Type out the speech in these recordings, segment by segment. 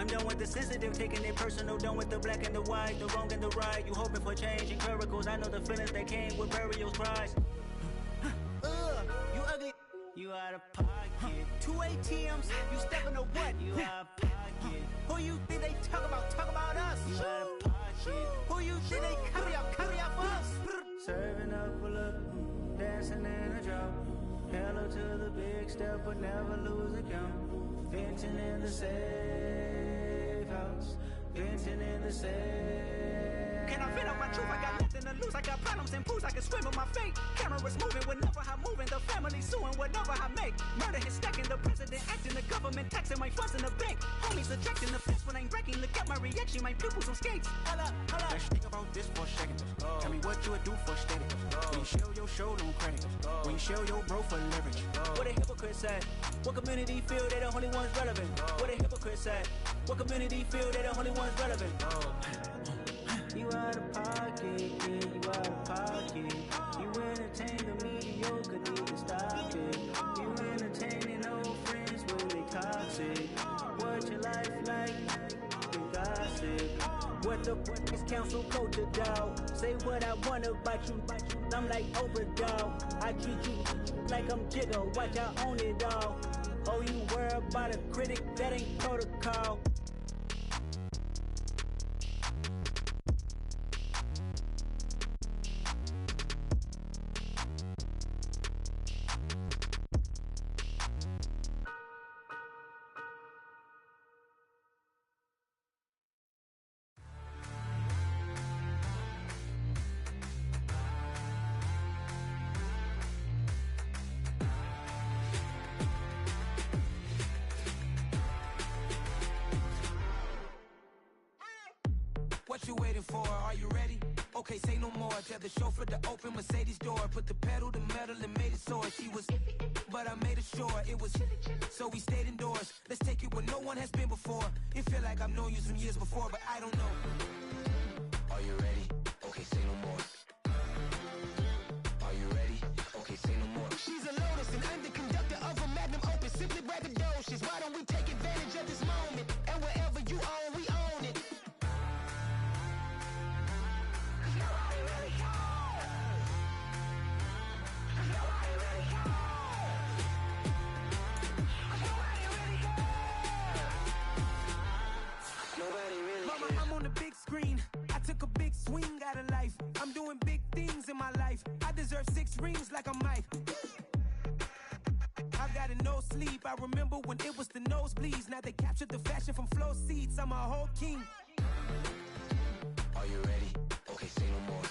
I'm done with the sensitive, taking it personal, done with the black and the white, the wrong and the right. You hoping for change and miracles. I know the feelings that came with burial cries. You ugly. You out of pocket. 2 ATMs, you stepping or what? You out of pocket. Who you think they talk about us? You out of pocket. Who you think they carry out for us? Serving up a look, dancing in a drop. Hello to the big step, but never lose a count. Venting in the safe house. Venting in the safe. Can I vent out my truth? I got nothing to lose. I got problems and booze. I can swim with my fate. Cameras moving whenever I'm moving. The family suing whatever I make. Murder is stacking. The president acting. The government taxing my funds in the bank. Homies ejecting the fence when I'm breaking. Look at my reaction. My pupils on skates. Holla. Let's think about this for a second. Tell me what you would do for steady. When you show your show on credit. When you show your bro for leverage. What a hypocrite said. What community feel they the only ones relevant? What a hypocrite said. What community feel they the only ones relevant? You out of pocket, yeah, you out of pocket. You entertain the mediocre, need to stop it. You entertaining old friends, but they toxic. What your life like? You gossip. What the is council culture, dog? Say what I want about you. I'm like overdog. I treat you like I'm Jigga. Watch I own it all. Oh, you worry about a critic? That ain't protocol. What you waiting for? Are you ready? Okay, say no more. Tell the chauffeur to open Mercedes door. Put the pedal to metal and made it soar. She was, but I made it sure it was. So we stayed indoors. Let's take it where no one has been before. It feel like I've known you some years before, but I don't know. Are you ready? Okay, say no more. Are you ready? Okay, say no more. She's a Lotus and I'm the conductor of a Magnum Opus. Simply braggadocious. Why don't we take advantage of this moment? And wherever you own, we own it. Screen. I took a big swing out of life. I'm doing big things in my life. I deserve 6 rings like I'm Mike. I've got no sleep. I remember when it was the nosebleeds. Now they captured the fashion from flow seats. I'm a whole king. Are you ready? Okay, say no more.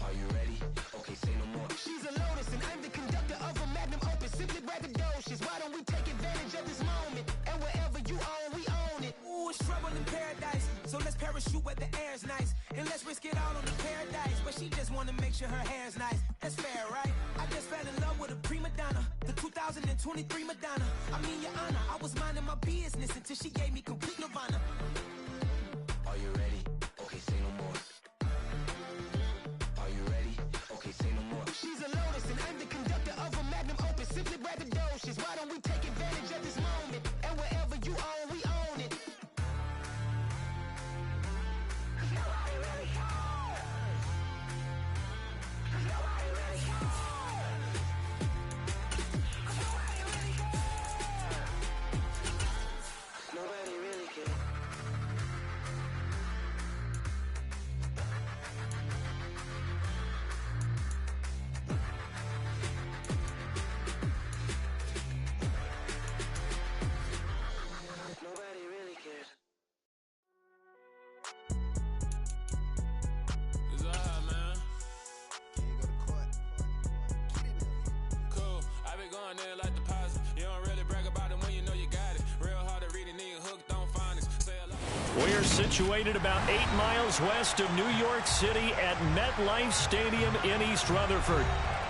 Are you ready? Okay, say no more. She's a Lotus and I'm the conductor of a Magnum Opus. Simply braggadocious. Why don't we take advantage of this moment? And wherever you own, we own it. Ooh, it's trouble in paradise. So let's parachute where the air's nice. And let's risk it all on the paradise. But she just wanna make sure her hair's nice. That's fair, right? I just fell in love with a prima donna. The 2023 Madonna. I mean, your honor, I was minding my business until she gave me complete nirvana. Are you ready? Okay, say no more. Are you ready? Okay, say no more. She's a Lotus and I'm the conductor of a Magnum Opus. Simply braggadocious. Why don't we take advantage of this moment? And wherever you own, we own it. Nobody really cares. Nobody really cares. Nobody really cares. Nobody really cares. Nobody really cares. It's alright, man. Can you go to court? Cool. I been going there like deposit. You don't really brag about it when you know you got it. Real hard to read a nigga hooked on finance. Say a lot. We're situated about 8 miles west of New York City at MetLife Stadium in East Rutherford.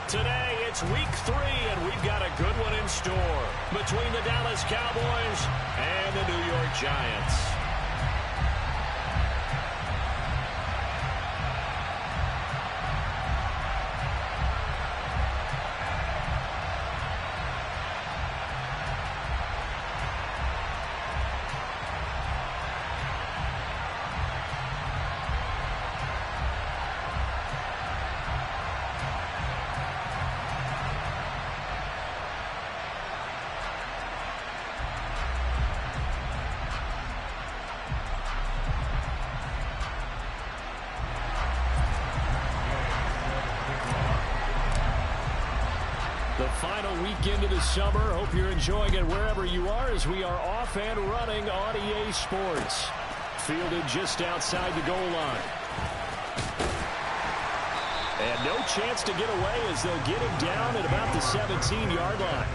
Today, it's week 3, and we've got a good one in store between the Dallas Cowboys and the New York Giants. final weekend of the summer. Hope you're enjoying it wherever you are as we are off and running on EA Sports. Fielded just outside the goal line. And no chance to get away as they'll get him down at about the 17-yard line.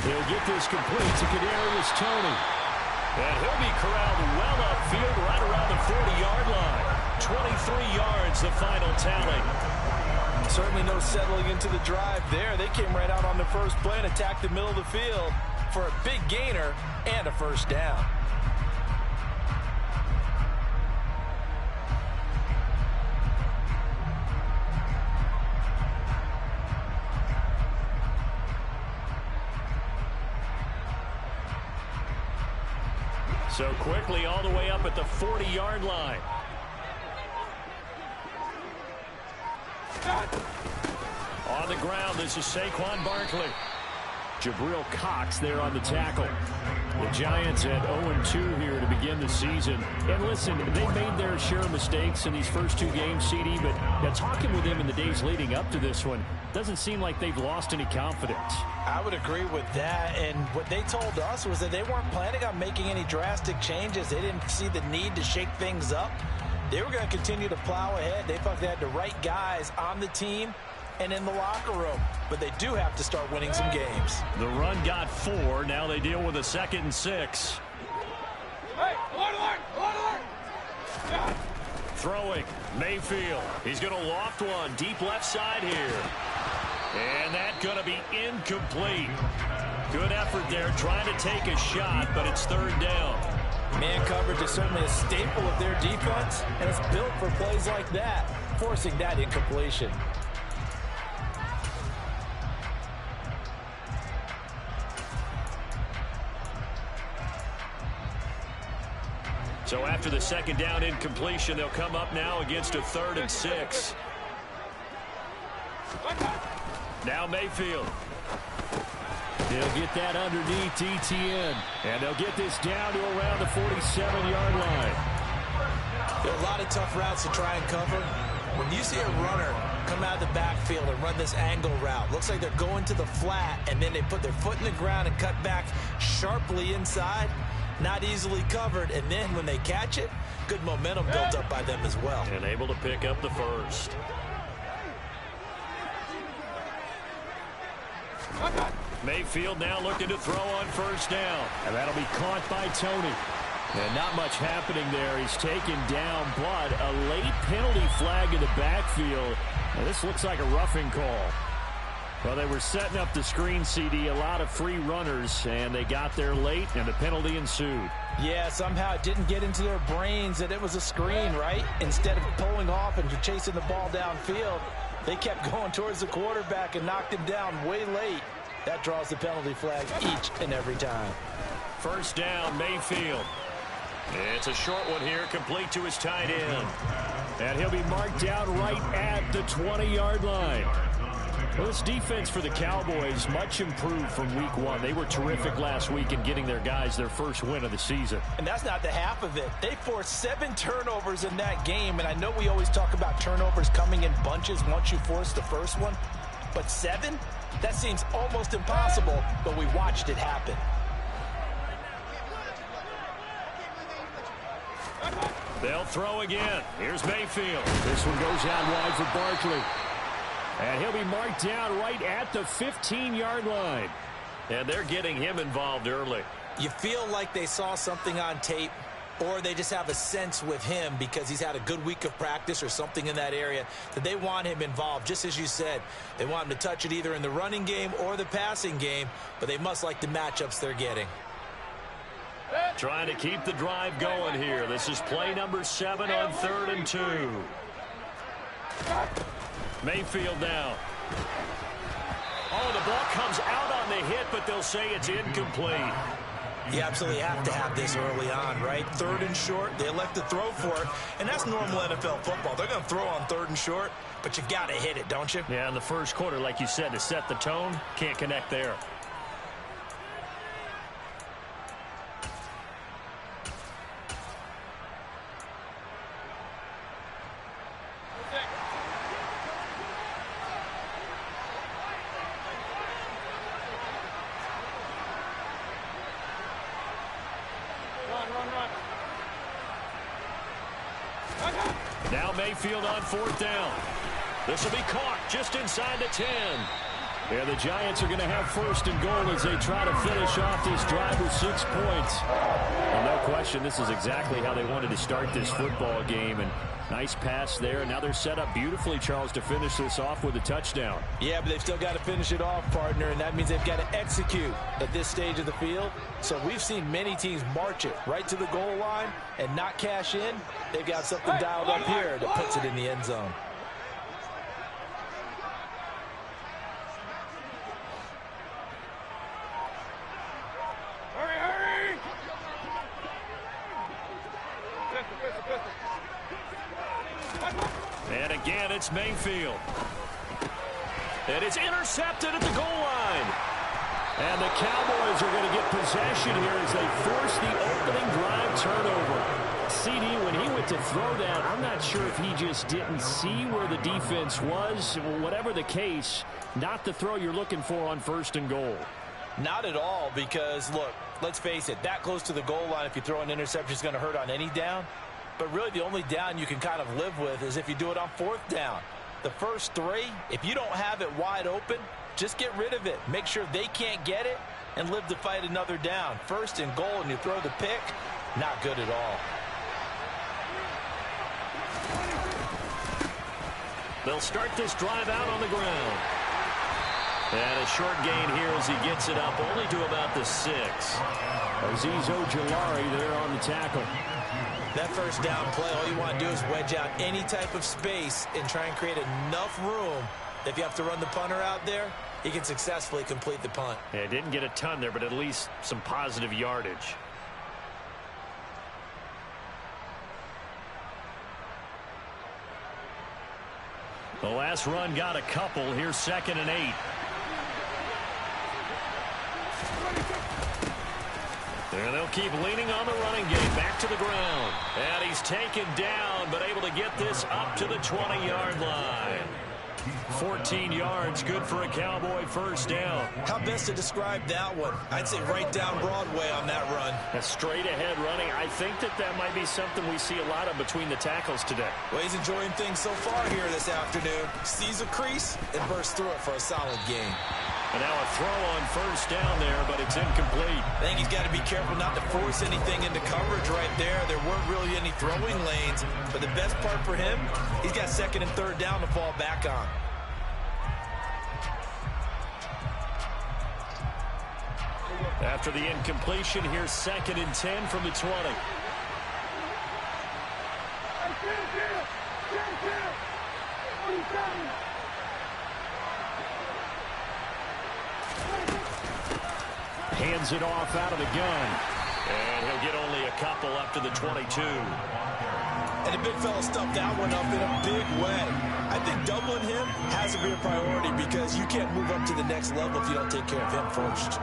He'll get this complete to Kadarius Toney. And he'll be corralled well upfield right around the 40-yard line. 23 yards, the final tally. Certainly no settling into the drive there. They came right out on the first play and attacked the middle of the field for a big gainer and a first down. So quickly all the way up at the 40-yard line. On the ground, this is Saquon Barkley. Jabril Cox there on the tackle. The Giants at 0-2 here to begin the season. And listen, they made their share of mistakes in these first two games, CD, but talking with them in the days leading up to this one, doesn't seem like they've lost any confidence. I would agree with that, and what they told us was that they weren't planning on making any drastic changes. They didn't see the need to shake things up. They were going to continue to plow ahead. They thought they had the right guys on the team and in the locker room, but they do have to start winning some games. The run got 4. Now they deal with a 2nd and 6. Hey, alert! Throwing, Mayfield. He's going to loft one deep left side here. And that's going to be incomplete. Good effort there trying to take a shot, but it's 3rd down. Man coverage is certainly a staple of their defense, and it's built for plays like that, forcing that incompletion. So after the 2nd down incompletion, they'll come up now against a 3rd and 6. Now Mayfield. He'll get that underneath ETN. And they'll get this down to around the 47-yard line. There are a lot of tough routes to try and cover. When you see a runner come out of the backfield and run this angle route, looks like they're going to the flat, and then they put their foot in the ground and cut back sharply inside. Not easily covered, and then when they catch it, good momentum built up by them as well. And able to pick up the first. Mayfield now looking to throw on 1st down. And that'll be caught by Toney. And not much happening there. He's taken down, but a late penalty flag in the backfield. And this looks like a roughing call. Well, they were setting up the screen, CD, a lot of free runners, and they got there late, and the penalty ensued. Yeah, somehow it didn't get into their brains that it was a screen, right? Instead of pulling off and chasing the ball downfield, they kept going towards the quarterback and knocked him down way late. That draws the penalty flag each and every time. 1st down, Mayfield. It's a short one here, complete to his tight end. And he'll be marked down right at the 20-yard line. Well, this defense for the Cowboys much improved from week 1. They were terrific last week in getting their guys their first win of the season. And that's not the half of it. They forced 7 turnovers in that game, and I know we always talk about turnovers coming in bunches once you force the first one, but 7? That seems almost impossible, but we watched it happen. They'll throw again. Here's Mayfield. This one goes out wide for Barkley. And he'll be marked down right at the 15-yard line. And they're getting him involved early. You feel like they saw something on tape, or they just have a sense with him because he's had a good week of practice or something in that area that they want him involved. Just as you said, they want him to touch it either in the running game or the passing game, but they must like the matchups they're getting. Trying to keep the drive going here. This is play number 7 on 3rd and 2. Mayfield now. Oh, the ball comes out on the hit, but they'll say it's incomplete. You absolutely have to have this early on, right? 3rd and short, they elect to throw for it, and that's normal NFL football. They're going to throw on 3rd and short, but you got to hit it, don't you? Yeah, in the first quarter, like you said, to set the tone, can't connect there. Now Mayfield on 4th down. This will be caught just inside the 10. Yeah, the Giants are going to have 1st and goal as they try to finish off this drive with 6 points. Well, no question, this is exactly how they wanted to start this football game. And nice pass there. Now they're set up beautifully, Charles, to finish this off with a touchdown. Yeah, but they've still got to finish it off, partner, and that means they've got to execute at this stage of the field. So we've seen many teams march it right to the goal line and not cash in. They've got something dialed up here that puts it in the end zone. And again, it's Mayfield. And it's intercepted at the goal line. And the Cowboys are going to get possession here as they force the opening drive turnover. CD, when he went to throw that, I'm not sure if he just didn't see where the defense was. Whatever the case, not the throw you're looking for on 1st and goal. Not at all, because, look, let's face it, that close to the goal line, if you throw an interception, is going to hurt on any down. But really the only down you can kind of live with is if you do it on 4th down. The first 3, if you don't have it wide open, just get rid of it. Make sure they can't get it and live to fight another down. 1st and goal and you throw the pick, not good at all. They'll start this drive out on the ground. And a short gain here as he gets it up only to about the 6. Azeez Ojulari there on the tackle. That first down play, all you want to do is wedge out any type of space and try and create enough room. If you have to run the punter out there, he can successfully complete the punt. Yeah, didn't get a ton there, but at least some positive yardage. The last run got a couple. Here's 2nd and 8. And they'll keep leaning on the running game. Back to the ground. And he's taken down, but able to get this up to the 20-yard line. 14 yards, good for a Cowboy first down. How best to describe that one? I'd say right down Broadway on that run. A straight ahead running. I think that might be something we see a lot of between the tackles today. Well, he's enjoying things so far here this afternoon. Sees a crease and bursts through it for a solid gain. And now a throw on first down there, but it's incomplete. I think he's got to be careful not to force anything into coverage right there. There weren't really any throwing lanes, but the best part for him, he's got 2nd and 3rd down to fall back on. After the incompletion, here's 2nd and 10 from the 20. Hands it off out of the gun. And he'll get only a couple up to the 22. And the big fella stuffed that one up in a big way. I think doubling him has to be a priority because you can't move up to the next level if you don't take care of him first.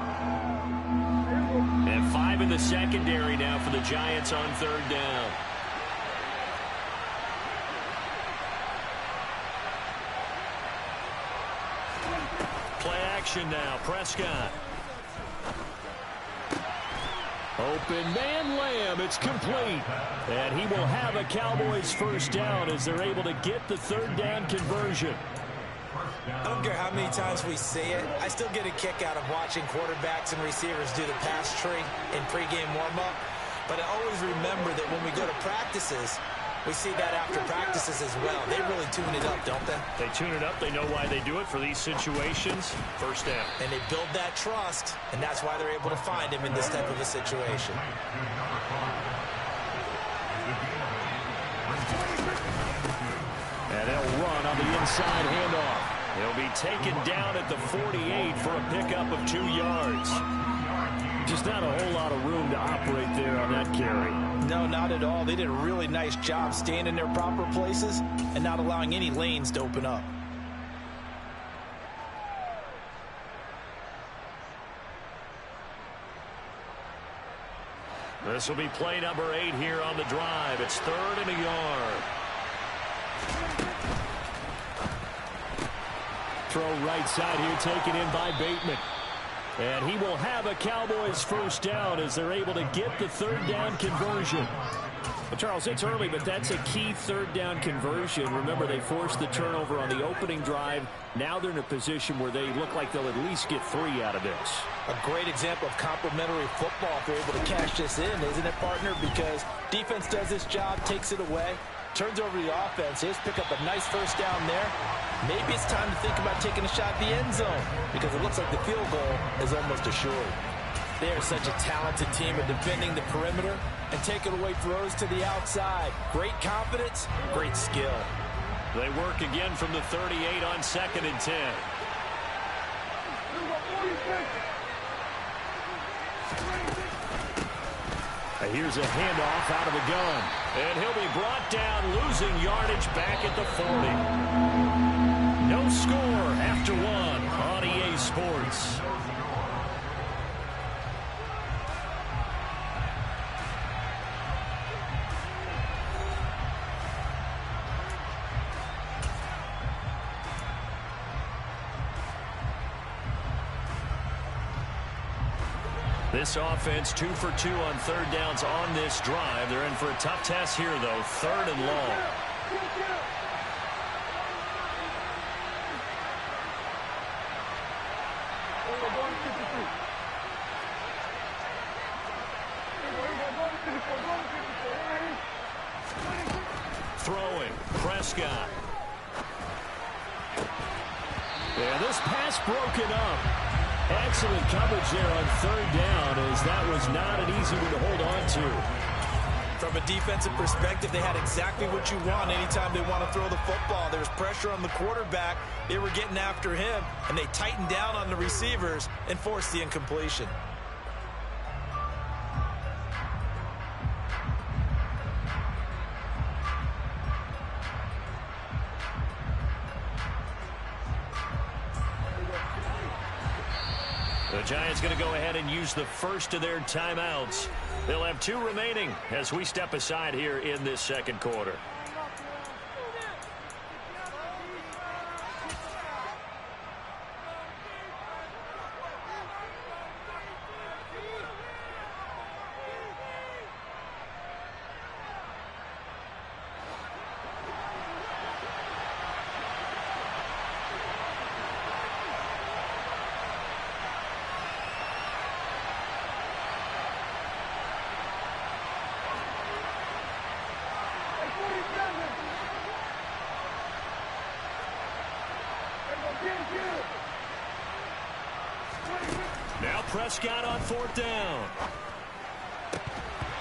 And 5 in the secondary now for the Giants on 3rd down. Play action now. Prescott. Open man Lamb. It's complete. And he will have a Cowboys first down as they're able to get the 3rd down conversion. I don't care how many times we see it. I still get a kick out of watching quarterbacks and receivers do the pass tree in pregame warm-up. But I always remember that when we go to practices, we see that after practices as well. They really tune it up, don't they? They tune it up. They know why they do it for these situations. First down. And they build that trust, and that's why they're able to find him in this type of a situation. And they'll run on the inside handoff. He'll be taken down at the 48 for a pickup of 2 yards. Just not a whole lot of room to operate there on that carry. No, not at all. They did a really nice job staying in their proper places and not allowing any lanes to open up. This will be play number 8 here on the drive. It's 3rd and a yard. Throw right side here, taken in by Bateman. And he will have a Cowboys first down as they're able to get the 3rd down conversion. Well, Charles, it's early, but that's a key 3rd down conversion. Remember, they forced the turnover on the opening drive. Now they're in a position where they look like they'll at least get 3 out of this. A great example of complementary football if they're able to cash this in, isn't it, partner? Because defense does this job, takes it away, turns over the offense. Here's pick up a nice first down there. Maybe it's time to think about taking a shot at the end zone because it looks like the field goal is almost assured. They are such a talented team at defending the perimeter and taking away throws to the outside. Great confidence, great skill. They work again from the 38 on 2nd and 10. Here's a handoff out of the gun. And he'll be brought down, losing yardage back at the 40. No score after 1 on EA Sports. This offense 2 for 2 on 3rd downs on this drive. They're in for a tough test here, though. 3rd and long. Throwing, Prescott. And this pass broken up. Excellent coverage there on 3rd down, as that was not an easy one to hold on to. From a defensive perspective, they had exactly what you want anytime they want to throw the football. There was pressure on the quarterback. They were getting after him, and they tightened down on the receivers and forced the incompletion. The Giants going to go ahead and use the first of their timeouts. They'll have 2 remaining as we step aside here in this 2nd quarter. Now Prescott on 4th down.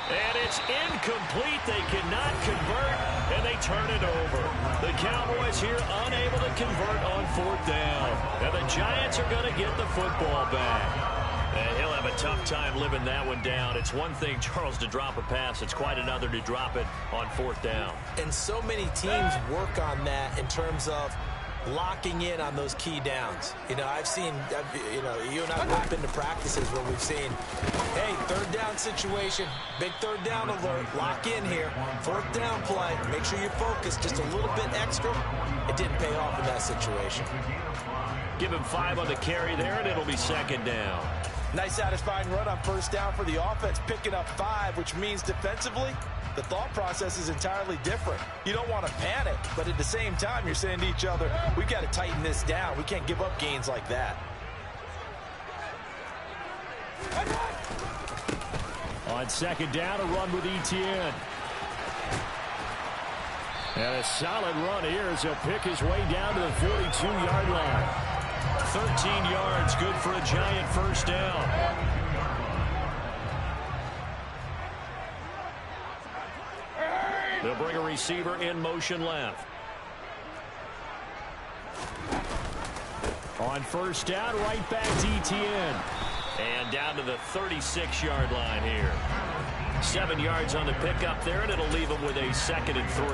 And it's incomplete. They cannot convert, and they turn it over. The Cowboys here unable to convert on 4th down. And the Giants are going to get the football back. And he'll have a tough time living that one down. It's one thing, Charles, to drop a pass. It's quite another to drop it on 4th down. And so many teams work on that in terms of locking in on those key downs. You know, I've seen, you and I have been to practices where we've seen, hey, 3rd down situation, big 3rd down alert, lock in here, 4th down play, make sure you focus just a little bit extra. It didn't pay off in that situation. Give him 5 on the carry there, and it'll be 2nd down. Nice satisfying run on 1st down for the offense, picking up 5, which means defensively, the thought process is entirely different. You don't want to panic, but at the same time, you're saying to each other, we've got to tighten this down. We can't give up gains like that. On 2nd down, a run with Etienne. And a solid run here as he'll pick his way down to the 42-yard line. 13 yards, good for a Giant first down. They'll bring a receiver in motion left. On first down, right back to ETN. And down to the 36-yard line here. 7 yards on the pickup there, and it'll leave them with a 2nd and 3.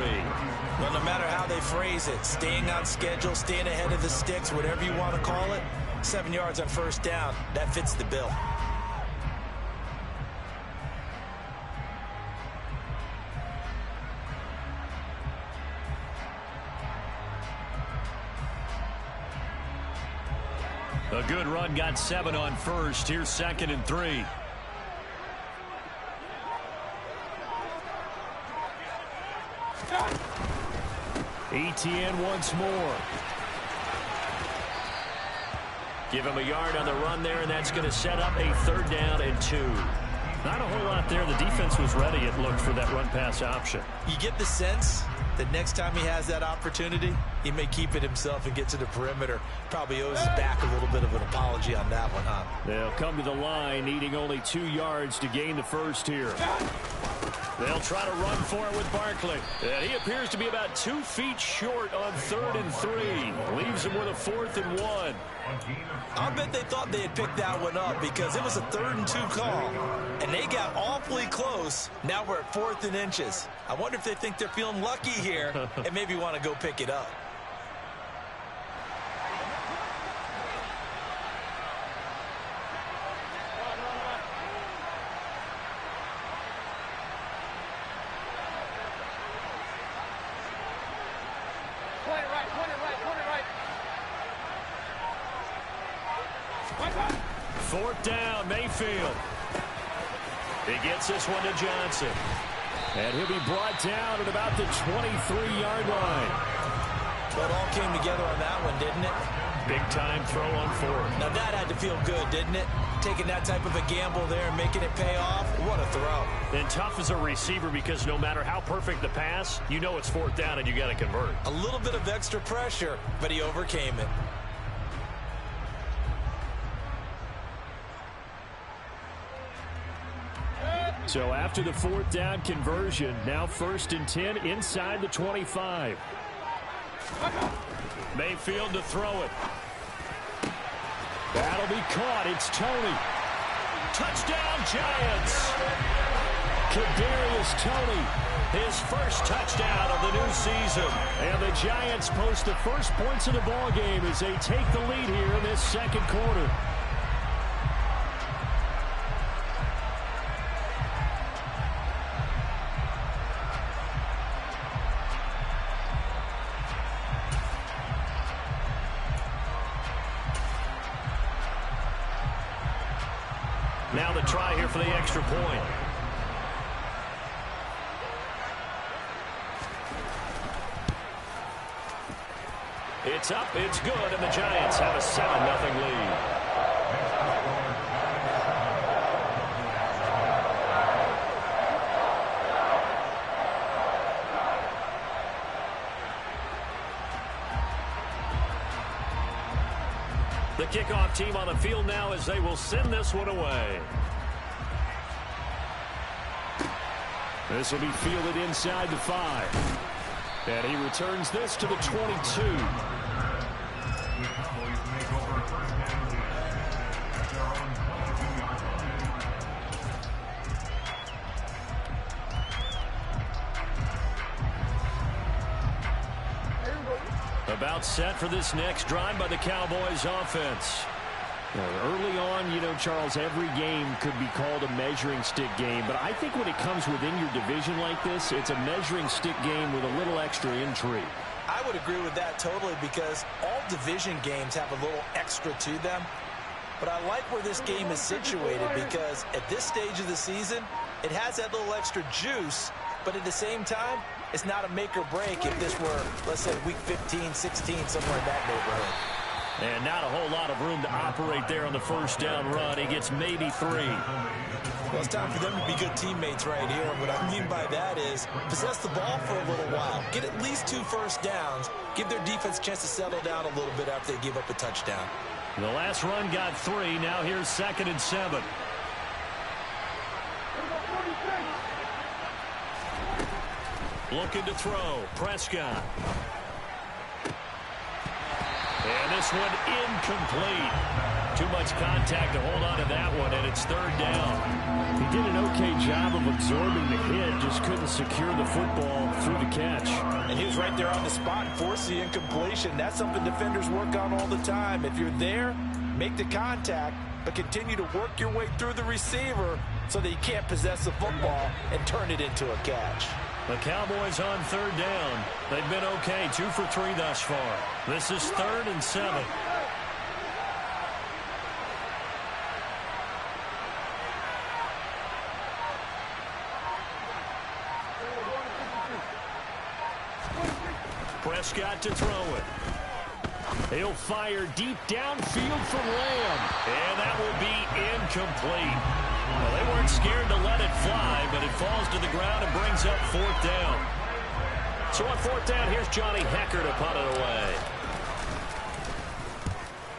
Well, no matter how they phrase it, staying on schedule, staying ahead of the sticks, whatever you want to call it, 7 yards on first down, that fits the bill. A good run, got 7 on first. Here's 2nd and 3. ETN once more. Give him a yard on the run there, and that's going to set up a 3rd down and 2. Not a whole lot there. The defense was ready, it looked, for that run-pass option. You get the sense that next time he has that opportunity, he may keep it himself and get to the perimeter. Probably owes his back a little bit of an apology on that one, huh? They'll come to the line, needing only 2 yards to gain the first here. They'll try to run for it with Barkley. And he appears to be about 2 feet short on 3rd and 3. Leaves him with a 4th and 1. I'll bet they thought they had picked that one up because it was a 3rd and 2 call. And they got awfully close. Now we're at 4th and inches. I wonder if they think they're feeling lucky here and maybe want to go pick it up. Fourth down, Mayfield. He gets this one to Johnson. And he'll be brought down at about the 23-yard line. Well, it all came together on that one, didn't it? Big-time throw on 4th. Now that had to feel good, didn't it? Taking that type of a gamble there and making it pay off. What a throw. And tough as a receiver because no matter how perfect the pass, you know it's 4th down and you got to convert. A little bit of extra pressure, but he overcame it. So after the 4th down conversion, now 1st and 10 inside the 25. Mayfield to throw it. That'll be caught. It's Tony. Touchdown, Giants. Kadarius Toney, his first touchdown of the new season. And the Giants post the first points of the ball game as they take the lead here in this 2nd quarter. Now the try here for the extra point. It's up, it's good, and the Giants have a 7-0 lead. The kickoff team on the field now as they will send this one away. This will be fielded inside the 5. And he returns this to the 22. About set for this next drive by the Cowboys offense. Early on, you know, Charles, every game could be called a measuring stick game. But I think when it comes within your division like this, it's a measuring stick game with a little extra intrigue. I would agree with that totally because all division games have a little extra to them. But I like where this game is situated because at this stage of the season, it has that little extra juice. But at the same time, it's not a make or break if this were, let's say, week 15, 16, somewhere in that neighborhood. And not a whole lot of room to operate there on the first down run. He gets maybe 3. Well, it's time for them to be good teammates right here. What I mean by that is possess the ball for a little while. Get at least 2 first downs. Give their defense a chance to settle down a little bit after they give up a touchdown. The last run got 3. Now here's 2nd and 7. Looking to throw. Prescott. And this one incomplete. Too much contact to hold on to that one, and it's third down. He did an okay job of absorbing the hit, just couldn't secure the football through the catch. And he was right there on the spot and forced the incompletion. That's something defenders work on all the time. If you're there, make the contact, but continue to work your way through the receiver so that you can't possess the football and turn it into a catch. The Cowboys on third down. They've been okay, 2 for 3 thus far. This is 3rd and 7. Prescott to throw it. He'll fire deep downfield from Lamb. And that will be incomplete. Well, they weren't scared to let it fly, but it falls to the ground and brings up 4th down. So on 4th down, here's Johnny Hecker to punt it away.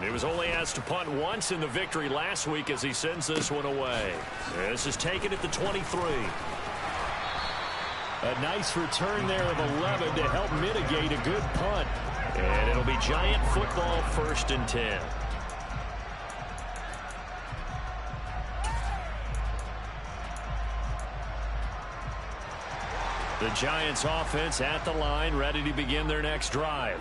He was only asked to punt once in the victory last week as he sends this one away. This is taken at the 23. A nice return there of 11 to help mitigate a good punt. And it'll be Giant football, 1st and 10. The Giants offense at the line, ready to begin their next drive.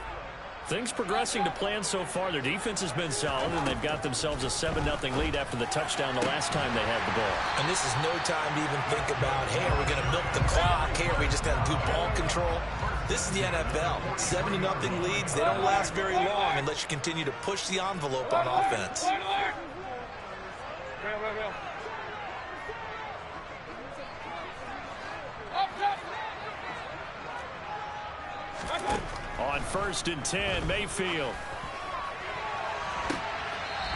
Things progressing to plan so far. Their defense has been solid, and they've got themselves a 7-0 lead after the touchdown the last time they had the ball. And this is no time to even think about, hey, are we going to milk the clock? Hey, are we just going to do ball control? This is the NFL. 7-0 leads, they don't last very long unless you continue to push the envelope on offense. On 1st and 10, Mayfield.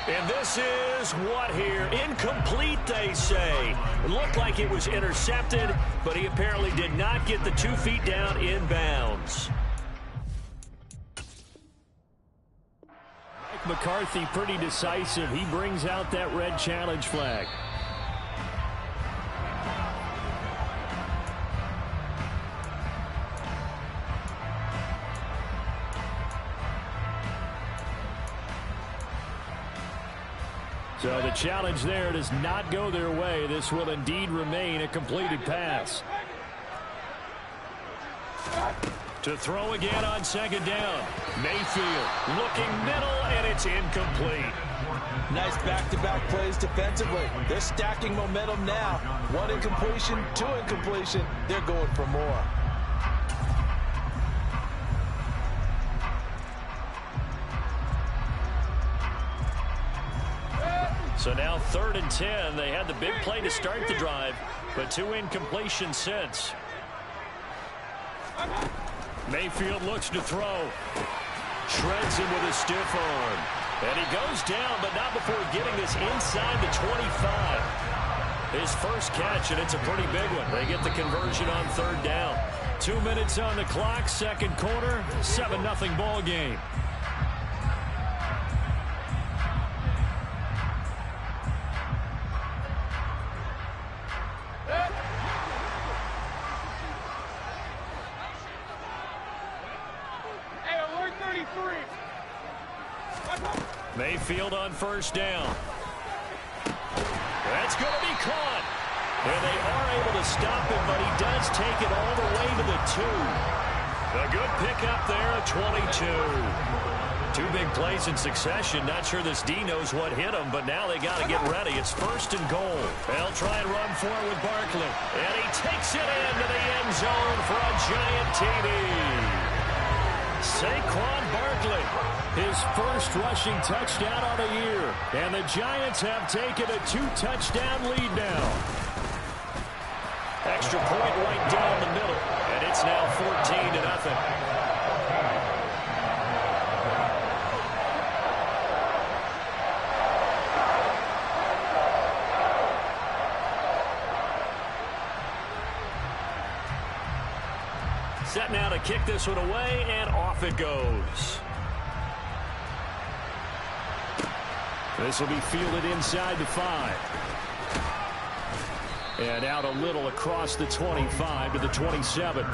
And this is what here? Incomplete, they say. It looked like it was intercepted, but he apparently did not get the 2 feet down in bounds. Mike McCarthy pretty decisive. He brings out that red challenge flag. So the challenge there does not go their way. This will indeed remain a completed pass. To throw again on 2nd down. Mayfield looking middle, and it's incomplete. Nice back-to-back plays defensively. They're stacking momentum now. 1 incompletion, 2 incompletion. They're going for more. So now 3rd and 10. They had the big play to start the drive, but 2 incompletions since. Mayfield looks to throw. Shreds him with a stiff arm. And he goes down, but not before getting this inside the 25. His first catch, and it's a pretty big one. They get the conversion on 3rd down. 2 minutes on the clock, 2nd quarter, 7-0 ball game. Mayfield on 1st down. That's going to be caught. And they are able to stop him, but he does take it all the way to the 2. A good pickup there at 22. 2 big plays in succession. Not sure this D knows what hit him, but now they got to get ready. It's 1st and goal. They'll try and run for it with Barkley. And he takes it into the end zone for a Giant TD. Saquon Barkley, his first rushing touchdown on the year. And the Giants have taken a 2-touchdown lead now. Extra point right down the middle. And it's now 14-0. Set now to kick this one away, and off it goes. This will be fielded inside the 5. And out a little across the 25 to the 27.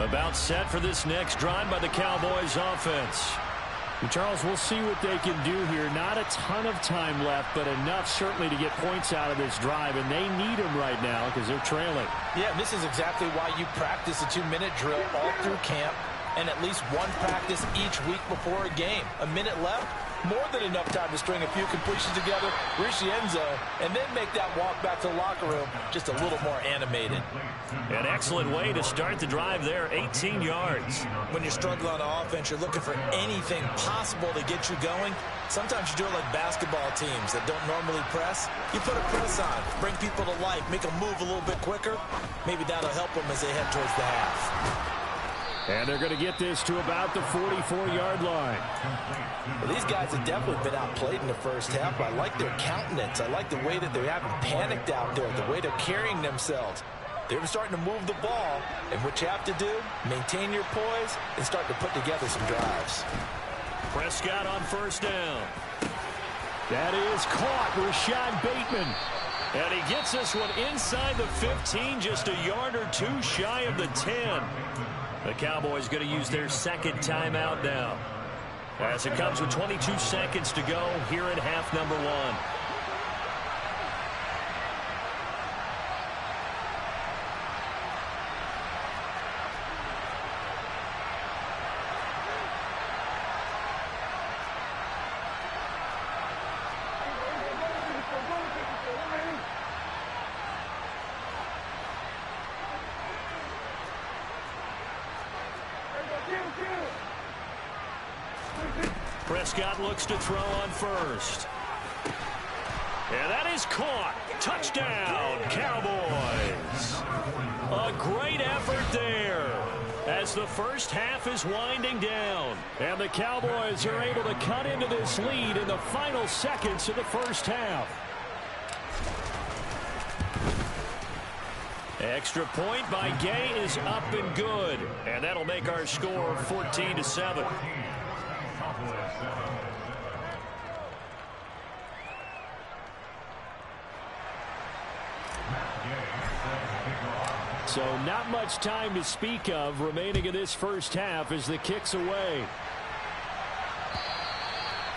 About set for this next drive by the Cowboys offense. Charles, we'll see what they can do here. Not a ton of time left, but enough certainly to get points out of this drive, and they need them right now because they're trailing. Yeah, this is exactly why you practice a 2-minute drill all through camp and at least one practice each week before a game. A minute left, more than enough time to string a few completions together, reach the end zone, and then make that walk back to the locker room just a little more animated. An excellent way to start the drive there, 18 yards. When you're struggling on offense, you're looking for anything possible to get you going. Sometimes you do it like basketball teams that don't normally press. You put a press on, bring people to life, make them move a little bit quicker. Maybe that'll help them as they head towards the half. And they're going to get this to about the 44-yard line. Well, these guys have definitely been outplayed in the first half. I like their countenance. I like the way that they haven't panicked out there, the way they're carrying themselves. They're starting to move the ball, and what you have to do, maintain your poise and start to put together some drives. Prescott on first down. That is caught, Rashad Bateman. And he gets this one inside the 15, just a yard or two shy of the 10. The Cowboys going to use their second timeout now, as it comes with 22 seconds to go here in half number one. Prescott looks to throw on first. And that is caught. Touchdown, Cowboys. A great effort there as the first half is winding down. And the Cowboys are able to cut into this lead in the final seconds of the first half. Extra point by Gay is up and good. And that'll make our score 14-7. So not much time to speak of remaining in this first half as the kick's away.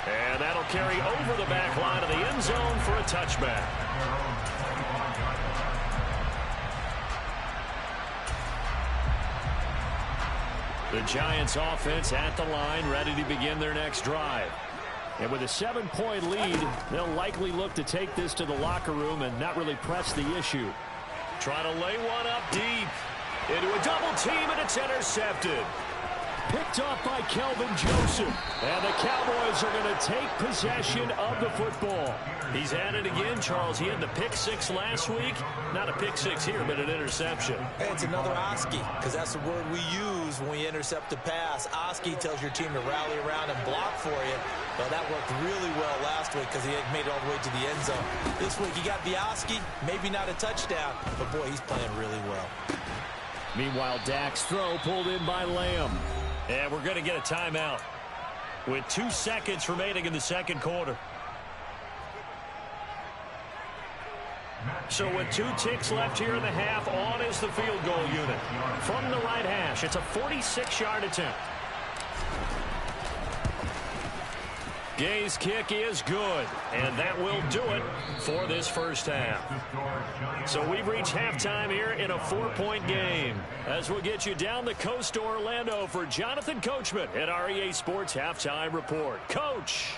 And that'll carry over the back line of the end zone for a touchback. The Giants offense at the line, ready to begin their next drive. And with a 7-point lead, they'll likely look to take this to the locker room and not really press the issue. Trying to lay one up deep into a double team, and it's intercepted. Picked off by Kelvin Joseph. And the Cowboys are going to take possession of the football. He's at it again, Charles. He had the pick six last week. Not a pick six here, but an interception. Hey, it's another Oski, because that's the word we use when we intercept a pass. Oski tells your team to rally around and block for you. Well, that worked really well last week because he had made it all the way to the end zone. This week, he got the Oski, maybe not a touchdown, but boy, he's playing really well. Meanwhile, Dak's throw pulled in by Lamb. And we're going to get a timeout with 2 seconds remaining in the second quarter. So with 2 ticks left here in the half, on is the field goal unit. From the right hash, it's a 46-yard attempt. Gay's kick is good, and that will do it for this first half. So we've reached halftime here in a 4-point game, as we'll get you down the coast to Orlando for Jonathan Coachman at our EA Sports Halftime Report. Coach!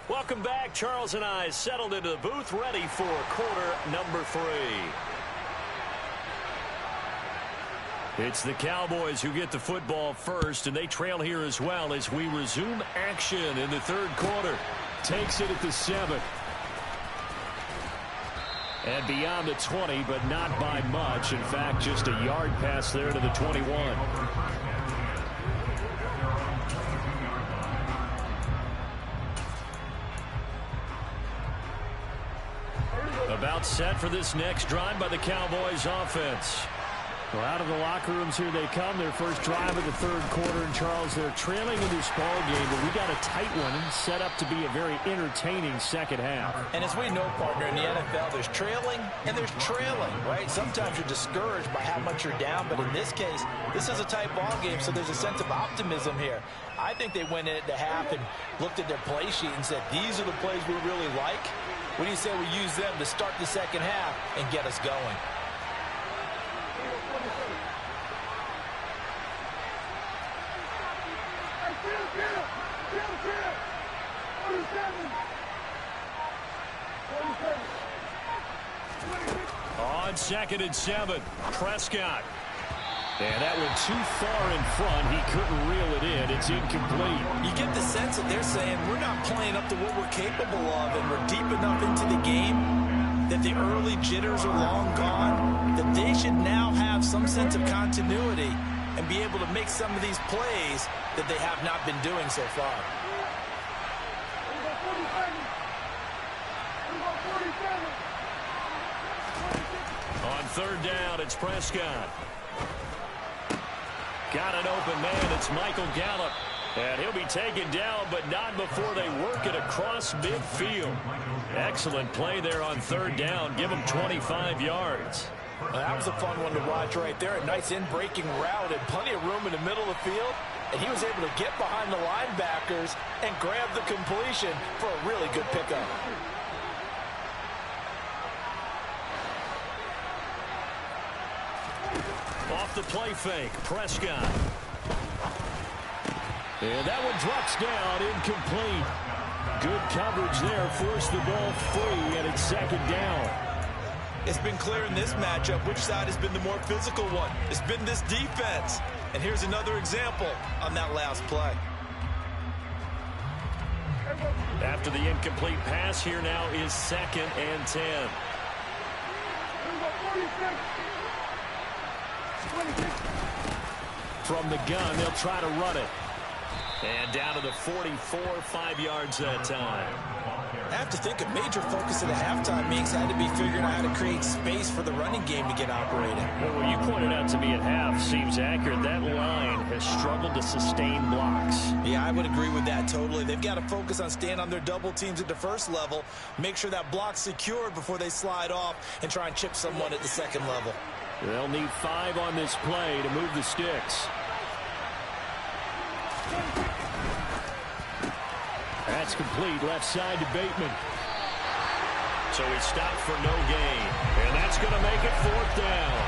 Welcome back. Charles and I settled into the booth, ready for quarter number 3. It's the Cowboys who get the football first, and they trail here as well as we resume action in the third quarter. Takes it at the 7. And beyond the 20, but not by much. In fact, just a yard pass there to the 21. About set for this next drive by the Cowboys offense. Well, out of the locker rooms here they come. Their first drive of the third quarter. And, Charles, they're trailing in this ball game, but we got a tight one set up to be a very entertaining second half. And as we know, partner, in the NFL, there's trailing and there's trailing, right? Sometimes you're discouraged by how much you're down, but in this case, this is a tight ball game, so there's a sense of optimism here. I think they went in at the half and looked at their play sheet and said, these are the plays we really like. What do you say we use them to start the second half and get us going? On 2nd and 7, Prescott. And that went too far in front. He couldn't reel it in. It's incomplete. You get the sense that they're saying we're not playing up to what we're capable of, and we're deep enough into the game that the early jitters are long gone, that they should now have some sense of continuity and be able to make some of these plays that they have not been doing so far. On 3rd down, it's Prescott. Got an open man. It's Michael Gallup. And he'll be taken down, but not before they work it across midfield. Excellent play there on 3rd down. Give him 25 yards. Well, that was a fun one to watch right there. A nice in-breaking route and plenty of room in the middle of the field. And he was able to get behind the linebackers and grab the completion for a really good pickup. Off the play fake, Prescott. And that one drops down, incomplete. Good coverage there, forced the ball free, and it's 2nd down. It's been clear in this matchup which side has been the more physical one. It's been this defense. And here's another example on that last play. After the incomplete pass, here now is 2nd and 10. From the gun, they'll try to run it. And down to the 44, 5 yards that time. I have to think a major focus of the halftime meetings had to be figuring out how to create space for the running game to get operating. Well, what you pointed out to me at half seems accurate. That line has struggled to sustain blocks. Yeah, I would agree with that totally. They've got to focus on staying on their double teams at the first level, make sure that block's secured before they slide off and try and chip someone at the second level. They'll need 5 on this play to move the sticks. That's complete, left side to Bateman. So he stopped for no gain. And that's going to make it 4th down.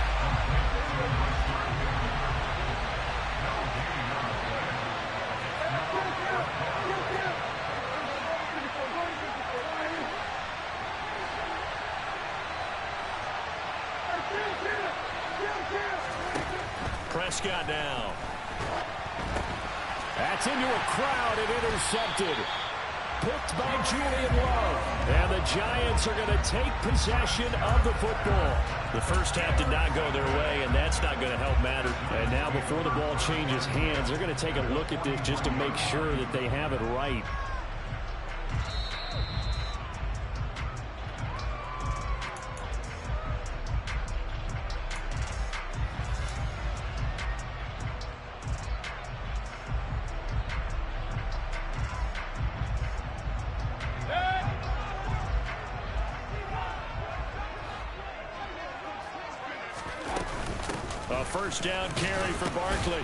Prescott now. That's into a crowd and intercepted. Picked by Julian Love. And the Giants are going to take possession of the football. The first half did not go their way, and that's not going to help matter. And now before the ball changes hands, they're going to take a look at this just to make sure that they have it right. A first down carry for Barkley.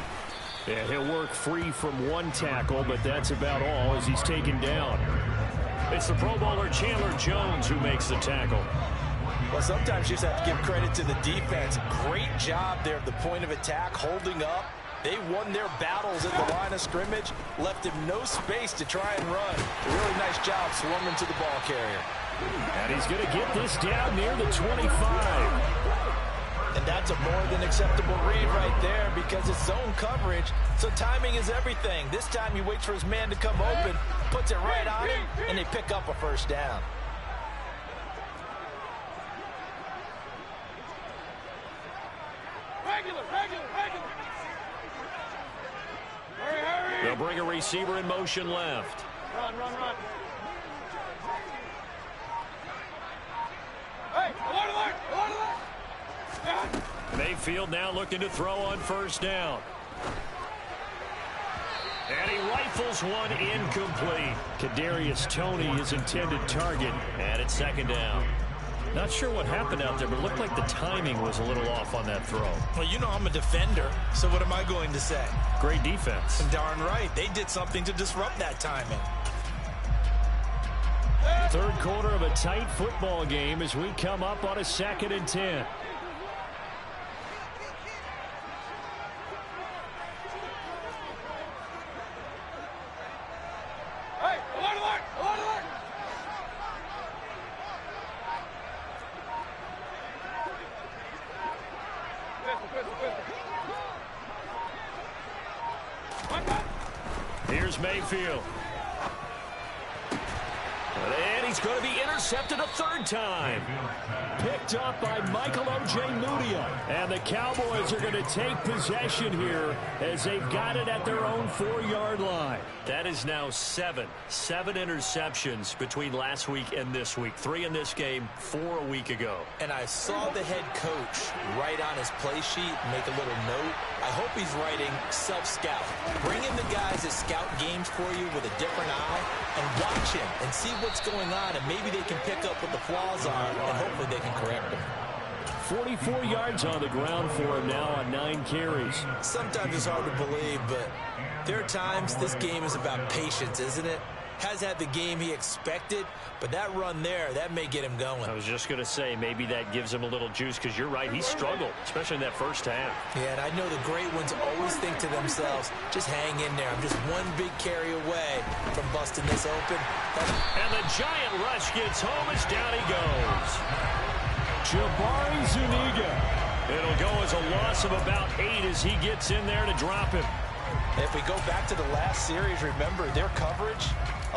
Yeah, he'll work free from one tackle, but that's about all as he's taken down. It's the Pro Bowler Chandler Jones who makes the tackle. Well, sometimes you just have to give credit to the defense. Great job there at the point of attack, holding up. They won their battles at the line of scrimmage, left him no space to try and run. A really nice job swarming to the ball carrier. And he's going to get this down near the 25. And that's a more than acceptable read right there because it's zone coverage, so timing is everything. This time he waits for his man to come open, puts it right on him, and they pick up a first down. They'll bring a receiver in motion left. Run. Hey, alert! They Mayfield now looking to throw on first down. And he rifles one incomplete. Kadarius Toney, his intended target, and it's second down. Not sure what happened out there, but it looked like the timing was a little off on that throw. Well, you know I'm a defender, so what am I going to say? Great defense. Darn right. They did something to disrupt that timing. Third quarter of a tight football game as we come up on a 2nd and 10. Here's Mayfield. And he's going to be intercepted a third time. Picked up by Michael Ojemudia. And the Cowboys are going to take possession here as they've got it at their own 4-yard line. That is now 7 interceptions between last week and this week. 3 in this game, 4 a week ago. And I saw the head coach write on his play sheet, make a little note. I hope he's writing self-scout. Bring in the guys that scout games for you with a different eye and watch him and see what's going on, and maybe they can pick up what the flaws are, and hopefully they can correct them. 44 yards on the ground for him now on 9 carries. Sometimes it's hard to believe, but there are times this game is about patience, isn't it? Has had the game he expected, but that run there, that may get him going. I was just going to say, maybe that gives him a little juice, because you're right, he struggled, especially in that first half. Yeah, and I know the great ones always think to themselves, just hang in there. I'm just one big carry away from busting this open. And the giant rush gets home as down he goes. Jabari Zuniga. It'll go as a loss of about 8 as he gets in there to drop him. If we go back to the last series, remember, their coverage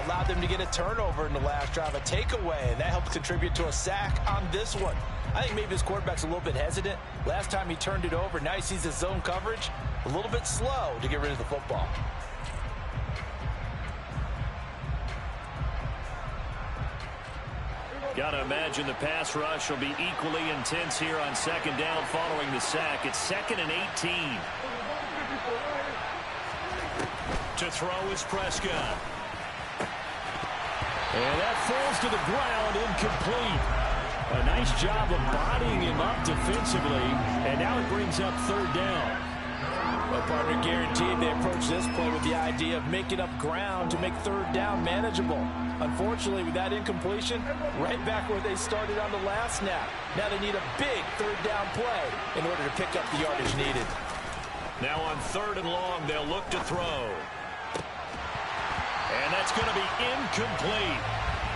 allowed them to get a turnover in the last drive, a takeaway, and that helped contribute to a sack on this one. I think maybe his quarterback's a little bit hesitant. Last time he turned it over, now he sees his zone coverage a little bit slow to get rid of the football. Got to imagine the pass rush will be equally intense here on second down following the sack. It's 2nd and 18. To throw is Prescott. And that falls to the ground, incomplete. A nice job of bodying him up defensively, and now it brings up 3rd down. Well, partner, guaranteed they approach this play with the idea of making up ground to make 3rd down manageable. Unfortunately, with that incompletion, right back where they started on the last snap. Now they need a big 3rd down play in order to pick up the yardage needed. Now on 3rd and long, they'll look to throw. And that's going to be incomplete.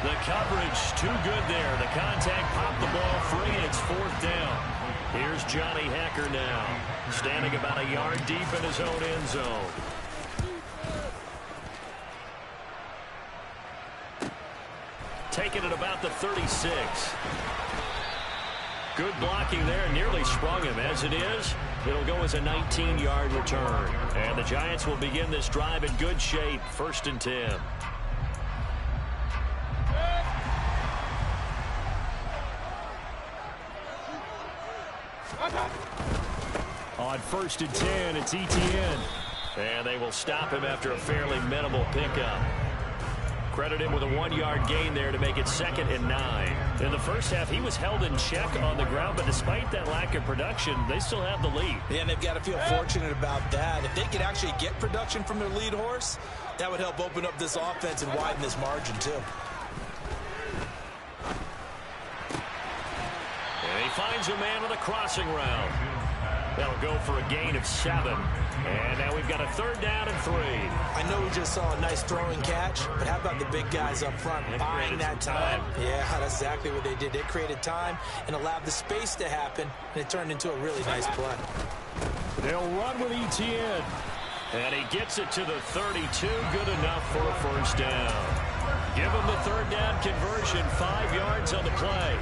The coverage too good there. The contact popped the ball free, and it's 4th down. Here's Johnny Hecker now, standing about a yard deep in his own end zone. Taking it about the 36. Good blocking there, nearly sprung him. As it is, it'll go as a 19-yard return. And the Giants will begin this drive in good shape, 1st and 10. On 1st and 10, it's Etienne. And they will stop him after a fairly minimal pickup. Credit him with a 1-yard gain there to make it 2nd and 9. In the first half, he was held in check on the ground, but despite that lack of production, they still have the lead. Yeah, and they've got to feel fortunate about that. If they could actually get production from their lead horse, that would help open up this offense and widen this margin, too. And he finds a man with a crossing route. That'll go for a gain of 7. And now we've got a 3rd down and 3. I know we just saw a nice throwing catch, but how about the big guys up front buying that time? Yeah, that's exactly what they did. They created time and allowed the space to happen, and it turned into a really nice play. They'll run with Etienne. And he gets it to the 32. Good enough for a 1st down. Give him the 3rd down conversion, 5 yards on the play.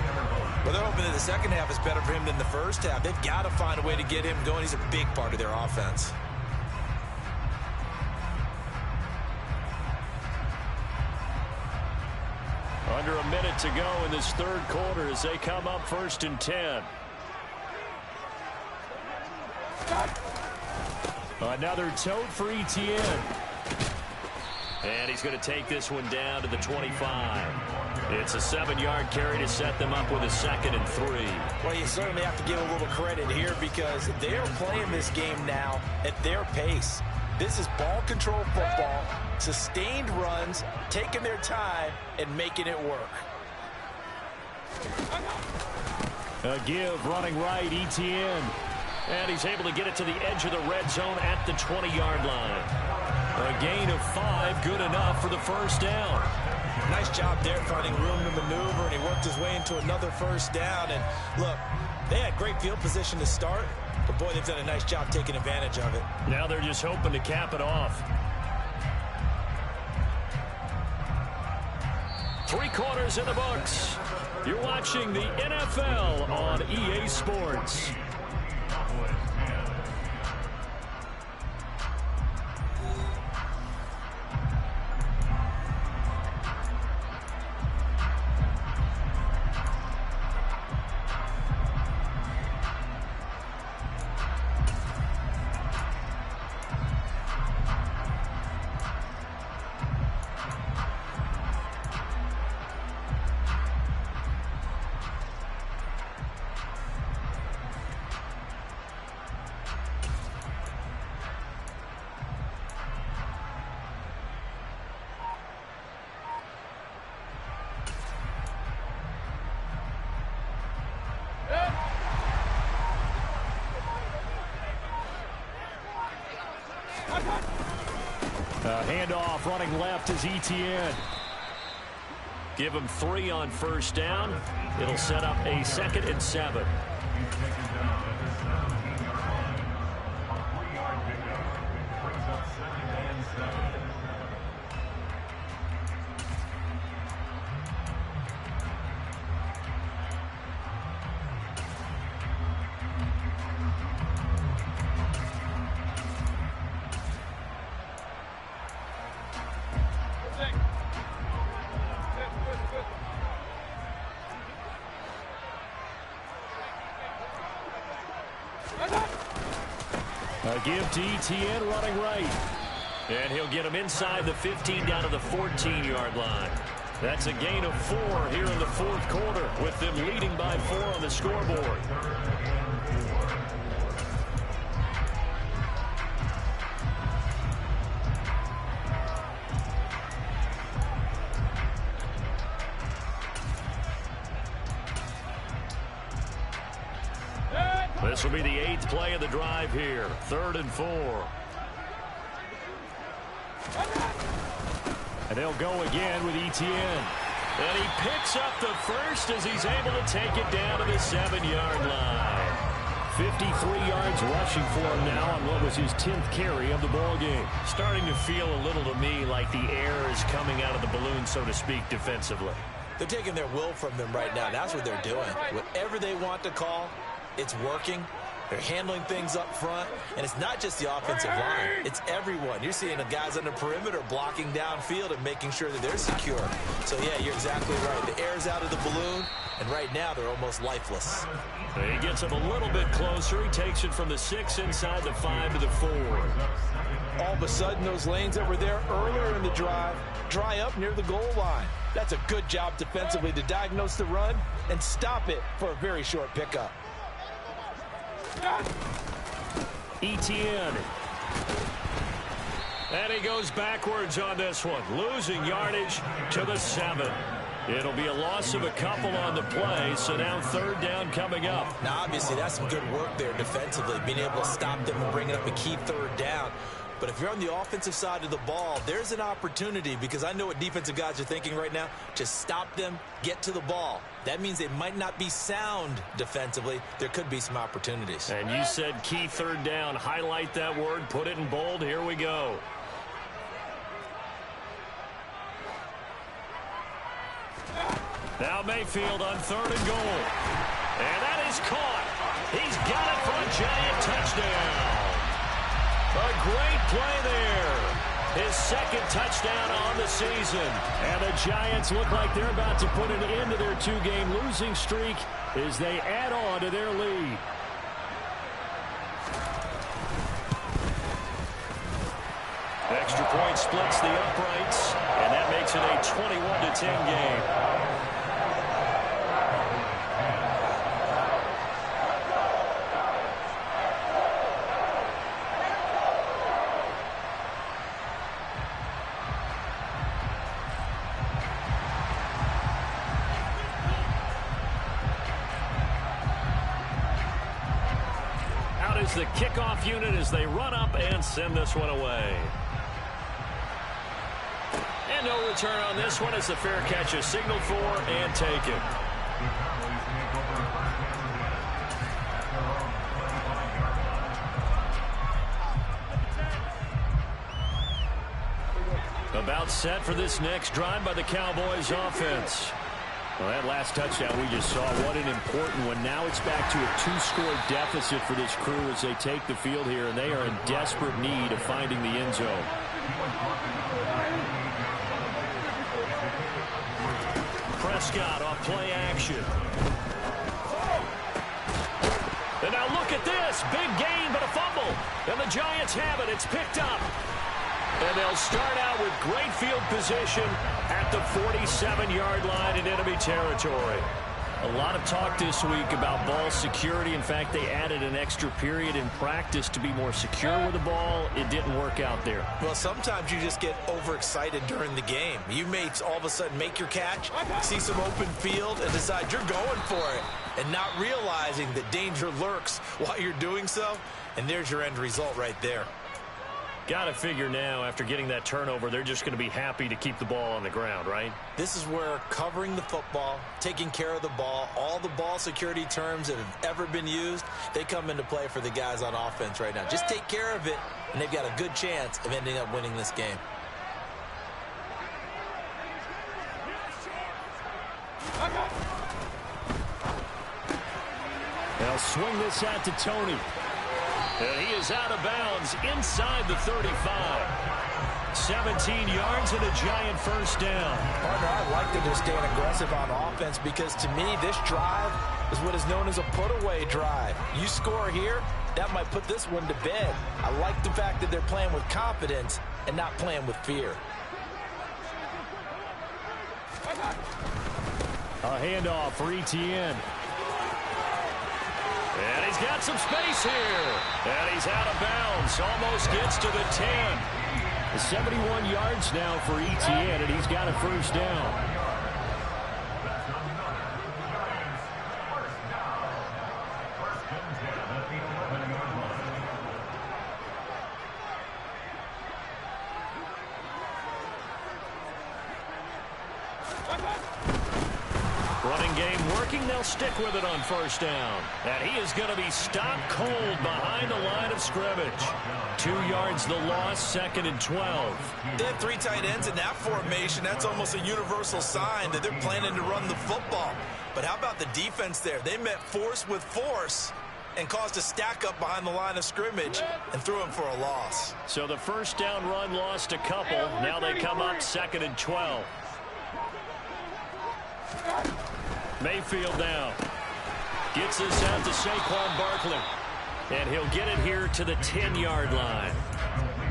Well, they're hoping that the second half is better for him than the first half. They've got to find a way to get him going. He's a big part of their offense. Under a minute to go in this 3rd quarter as they come up 1st and 10. Another tote for Etienne. And he's going to take this one down to the 25. It's a 7-yard carry to set them up with a 2nd and 3. Well, you certainly have to give a little credit here because they're playing this game now at their pace. This is ball control football, sustained runs, taking their time, and making it work. A give running right, Etienne. And he's able to get it to the edge of the red zone at the 20-yard line. A gain of 5, good enough for the first down. Nice job there finding room to maneuver, and he worked his way into another first down. And look, they had great field position to start, but boy, they've done a nice job taking advantage of it. Now they're just hoping to cap it off. 3 quarters in the books. You're watching the NFL on EA Sports. Handoff running left is Etienne. Give him 3 on first down. It'll set up a 2nd and 7. A give to Etienne running right. And he'll get him inside the 15 down to the 14-yard line. That's a gain of 4 here in the 4th quarter with them leading by 4 on the scoreboard. This will be the 8th play of the drive here. 3rd and 4. And they'll go again with Etienne. And he picks up the first as he's able to take it down to the 7-yard line. 53 yards rushing for him now on what was his 10th carry of the ball game. Starting to feel a little to me like the air is coming out of the balloon, so to speak, defensively. They're taking their will from them right now. That's what they're doing. Whatever they want to call, it's working. They're handling things up front, and it's not just the offensive line. It's everyone. You're seeing the guys on the perimeter blocking downfield and making sure that they're secure. So, yeah, you're exactly right. The air's out of the balloon, and right now they're almost lifeless. He gets him a little bit closer. He takes it from the 6 inside the 5 to the 4. All of a sudden, those lanes that were there earlier in the drive dry up near the goal line. That's a good job defensively to diagnose the run and stop it for a very short pickup. Etienne. And he goes backwards on this one, losing yardage to the 7. It'll be a loss of a couple on the play, so now 3rd down coming up. Now, obviously, that's some good work there defensively, being able to stop them and bringing up a key 3rd down. But if you're on the offensive side of the ball, there's an opportunity, because I know what defensive guys are thinking right now, to stop them, get to the ball. That means they might not be sound defensively. There could be some opportunities. And you said key 3rd down. Highlight that word, put it in bold. Here we go. Now Mayfield on 3rd and goal. And that is caught. He's got it for a giant touchdown. A great play there. His 2nd touchdown on the season. And the Giants look like they're about to put an end to their 2-game losing streak as they add on to their lead. Extra point splits the uprights, and that makes it a 21-10 game. Out is the kickoff unit as they run up and send this one away. And no return on this one as the fair catch is signaled for and taken. About set for this next drive by the Cowboys offense. Well, that last touchdown we just saw, what an important one. Now it's back to a 2-score deficit for this crew as they take the field here, and they are in desperate need of finding the end zone. Prescott off play action. And now look at this. Big gain, but a fumble. And the Giants have it. It's picked up. And they'll start out with great field position at the 47-yard line in enemy territory. A lot of talk this week about ball security. In fact, they added an extra period in practice to be more secure with the ball. It didn't work out there. Well, sometimes you just get overexcited during the game. You may all of a sudden make your catch, see some open field, and decide you're going for it, and not realizing that danger lurks while you're doing so. And there's your end result right there. Got to figure now, after getting that turnover, they're just going to be happy to keep the ball on the ground, right? This is where covering the football, taking care of the ball, all the ball security terms that have ever been used, they come into play for the guys on offense right now. Just take care of it, and they've got a good chance of ending up winning this game. They'll swing this out to Tony. And he is out of bounds inside the 35. 17 yards and a giant first down. Partner, I like that they're staying aggressive on offense because to me this drive is what is known as a put-away drive. You score here, that might put this one to bed. I like the fact that they're playing with confidence and not playing with fear. A handoff for Etienne. And he's got some space here. And he's out of bounds. Almost gets to the 10. 71 yards now for Etienne, and he's got a first down. Running game working. They'll stick with it on first down. And he is going to be stopped cold behind the line of scrimmage. 2 yards the loss, 2nd and 12. They have 3 tight ends in that formation. That's almost a universal sign that they're planning to run the football. But how about the defense there? They met force with force and caused a stack up behind the line of scrimmage and threw him for a loss. So the first down run lost a couple. Now they come up 2nd and 12. Mayfield now gets this out to Saquon Barkley, and he'll get it here to the 10-yard line.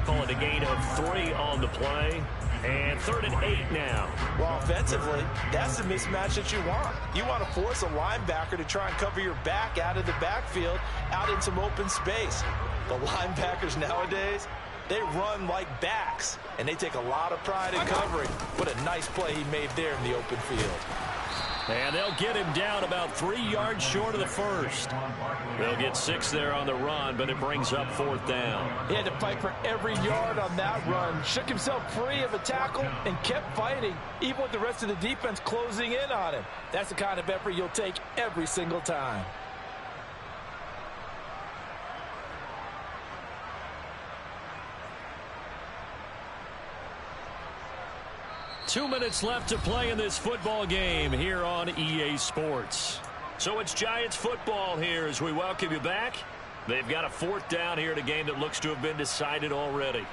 Call it a gain of 3 on the play, and 3rd and 8 now. Well, offensively, that's the mismatch that you want. You want to force a linebacker to try and cover your back out of the backfield, out in some open space. The linebackers nowadays, they run like backs, and they take a lot of pride in covering. What a nice play he made there in the open field. And they'll get him down about 3 yards short of the first. They'll get 6 there on the run, but it brings up 4th down. He had to fight for every yard on that run. Shook himself free of a tackle and kept fighting, even with the rest of the defense closing in on him. That's the kind of effort you'll take every single time. Two minutes left to play in this football game here on EA Sports. So it's Giants football here as we welcome you back. They've got a 4th down here in a game that looks to have been decided already.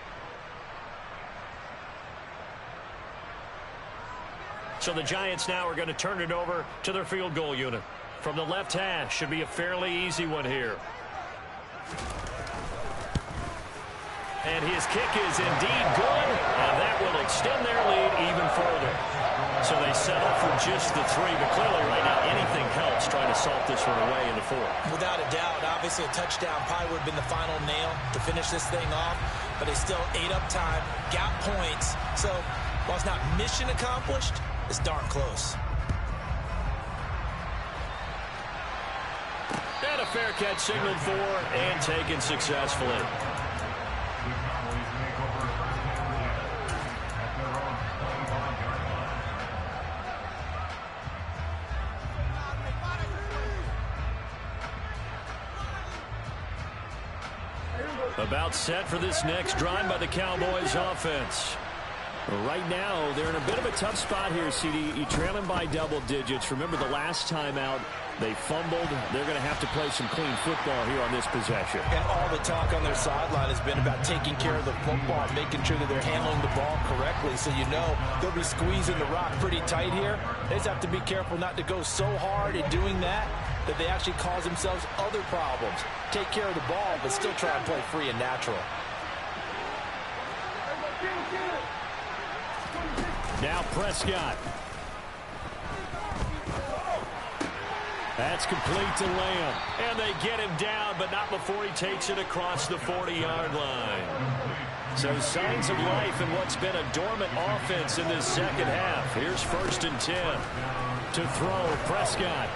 So the Giants now are going to turn it over to their field goal unit. From the left hash, should be a fairly easy one here. And his kick is indeed good, and that will extend their lead even further. So they settle for just the 3, but clearly right now anything helps trying to salt this one away in the 4th. Without a doubt, obviously a touchdown probably would have been the final nail to finish this thing off, but they still ate up time, got points. So while it's not mission accomplished, it's darn close. And a fair catch signaled for and taken successfully. About set for this next drive by the Cowboys offense. Right now, they're in a bit of a tough spot here, CD. You trail them by double digits. Remember the last time out, they fumbled. They're going to have to play some clean football here on this possession. And all the talk on their sideline has been about taking care of the football, making sure that they're handling the ball correctly. So you know they'll be squeezing the rock pretty tight here. They just have to be careful not to go so hard in doing that they actually cause themselves other problems. Take care of the ball, but still try and play free and natural. Now Prescott. That's complete to Lamb. And they get him down, but not before he takes it across the 40-yard line. So signs of life in what's been a dormant offense in this second half. Here's 1st and 10. To throw, Prescott.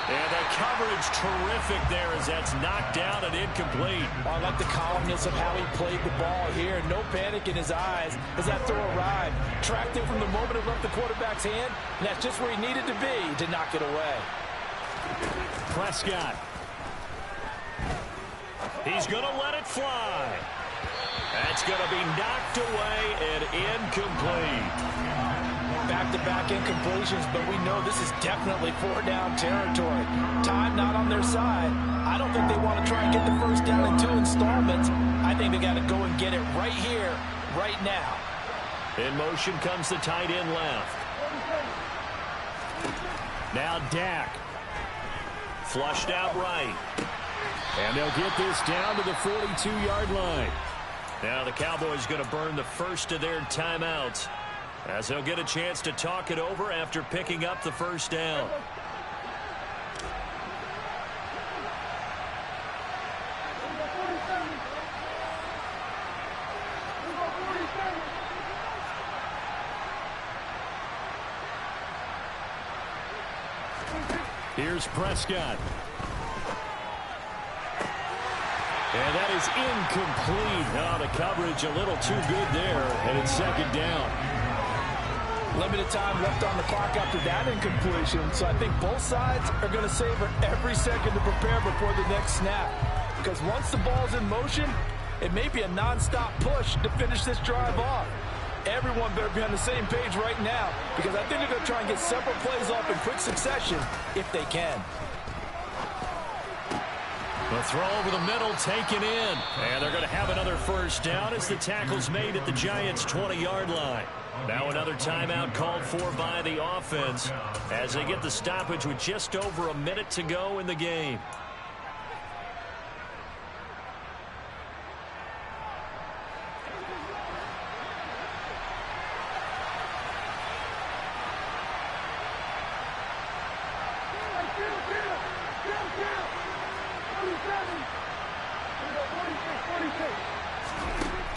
And the coverage terrific there as that's knocked down and incomplete. I like the calmness of how he played the ball here. No panic in his eyes as that throw arrived. Tracked it from the moment it left the quarterback's hand, and that's just where he needed to be to knock it away. Prescott. He's going to let it fly. That's going to be knocked away and incomplete. Back-to-back incompletions, but we know this is definitely 4-down territory. Time not on their side. I don't think they want to try and get the first down in 2 installments. I think they got to go and get it right here, right now. In motion comes the tight end left. Now Dak. Flushed out right. And they'll get this down to the 42-yard line. Now the Cowboys going to burn the first of their timeouts, as they'll get a chance to talk it over after picking up the first down. Here's Prescott. And that is incomplete. Oh, the coverage a little too good there, and it's 2nd down. Limited time left on the clock after that incompletion, so I think both sides are going to savor every second to prepare before the next snap. Because once the ball's in motion, it may be a nonstop push to finish this drive off. Everyone better be on the same page right now, because I think they're going to try and get several plays off in quick succession if they can. The throw over the middle taken in. And they're going to have another first down as the tackle's made at the Giants' 20-yard line. Now another timeout called for by the offense as they get the stoppage with just over a minute to go in the game.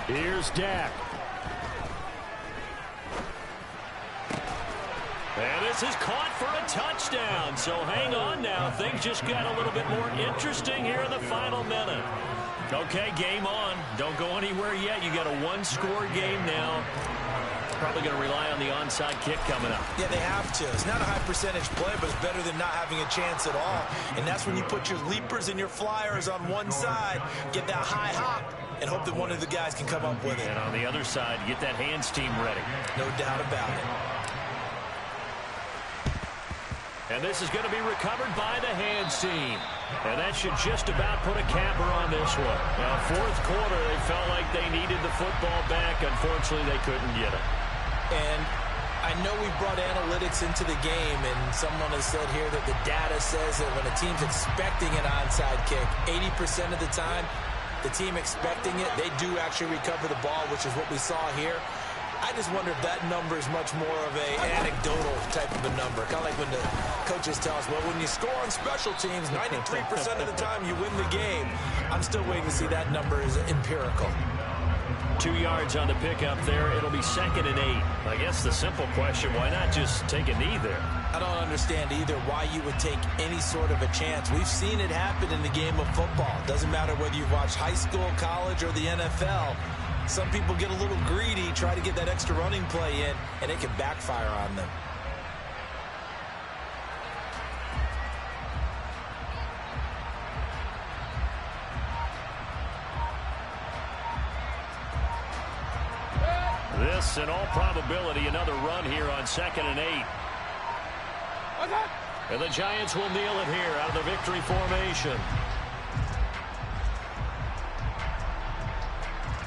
Here's Dak. And this is caught for a touchdown. So hang on now. Things just got a little bit more interesting here in the final minute. Okay, game on. Don't go anywhere yet. You got a one-score game now. Probably going to rely on the onside kick coming up. Yeah, they have to. It's not a high-percentage play, but it's better than not having a chance at all. And that's when you put your leapers and your flyers on one side, get that high hop, and hope that one of the guys can come up with it. And on the other side, get that hands team ready. No doubt about it. And this is going to be recovered by the hands team. And that should just about put a capper on this one. Now, fourth quarter, they felt like they needed the football back. Unfortunately, they couldn't get it. And I know we brought analytics into the game, and someone has said here that the data says that when a team's expecting an onside kick, 80% of the time, the team expecting it, they do actually recover the ball, which is what we saw here. I just wonder if that number is much more of a anecdotal type of a number. Kind of like when the coaches tell us, well, when you score on special teams, 93% of the time you win the game. I'm still waiting to see that number is empirical. 2 yards on the pickup there. It'll be 2nd and 8. I guess the simple question, why not just take a knee there? I don't understand either why you would take any sort of a chance. We've seen it happen in the game of football. Doesn't matter whether you've watched high school, college, or the NFL. Some people get a little greedy, try to get that extra running play in, and it can backfire on them. This, in all probability, another run here on 2nd and 8. And the Giants will kneel it here out of the victory formation.